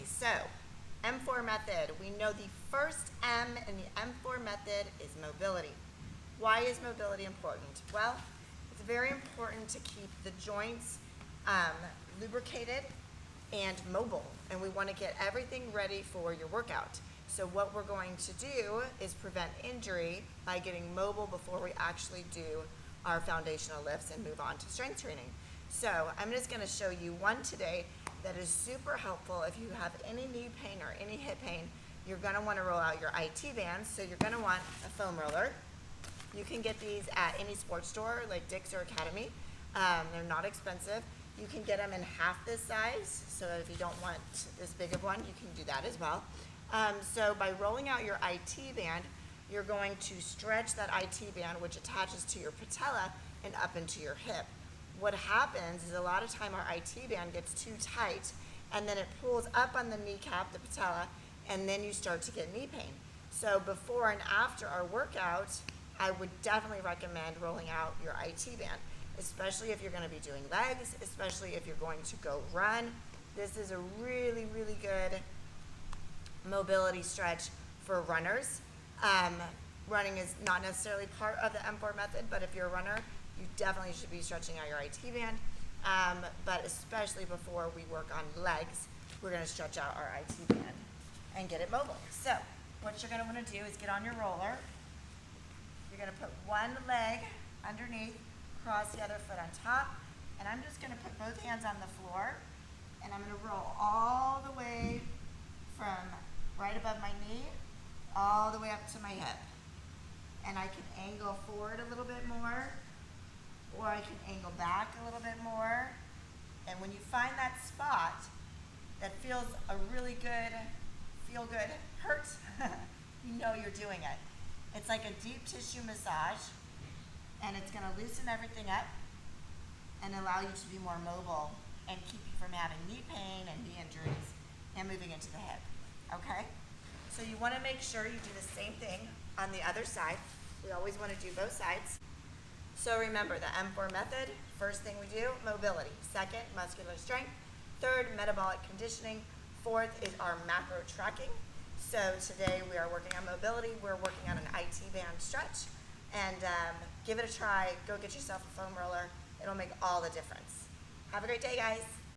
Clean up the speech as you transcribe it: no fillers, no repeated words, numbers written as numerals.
So, M4 method. We know the first M in the M4 method is mobility. Why is mobility important? Well, it's very important to keep the joints lubricated and mobile, and we want to get everything ready for your workout. So what we're going to do is prevent injury by getting mobile before we actually do our foundational lifts and move on to strength training. So I'm just going to show you one today that is super helpful. If you have any knee pain or any hip pain, you're going to want to roll out your IT bands. So you're going to want a foam roller. You can get these at any sports store like Dick's or Academy. They're not expensive. You can get them in half this size, so if you don't want this big of one, you can do that as well. So by rolling out your IT band, you're going to stretch that IT band, which attaches to your patella and up into your hip. What happens is a lot of time our IT band gets too tight, and then it pulls up on the kneecap, the patella, and then you start to get knee pain. So before and after our workout, I would definitely recommend rolling out your IT band, especially if you're going to be doing legs, especially if you're going to go run. This is a really, really good mobility stretch for runners. Running is not necessarily part of the M4 method, but if you're a runner, you definitely should be stretching out your IT band. But especially before we work on legs, we're going to stretch out our IT band and get it mobile. So what you're going to want to do is get on your roller. You're going to put one leg underneath, cross the other foot on top, and I'm just going to put both hands on the floor, and I'm going to roll all the way from right above my knee all the way up to my hip. And I can angle forward a little bit more, or I can angle back a little bit more. And when you find that spot that feels a really good, feel good hurt, you know you're doing it. It's like a deep tissue massage, and it's going to loosen everything up and allow you to be more mobile and keep you from having knee pain and knee injuries and moving into the hip. Okay? So you want to make sure you do the same thing on the other side. We always want to do both sides. So remember the M4 method. First thing we do, mobility. Second, muscular strength. Third, metabolic conditioning. Fourth is our macro tracking. So today we are working on mobility. We're working on an IT band stretch. And give it a try. Go get yourself a foam roller. It'll make all the difference. Have a great day, guys.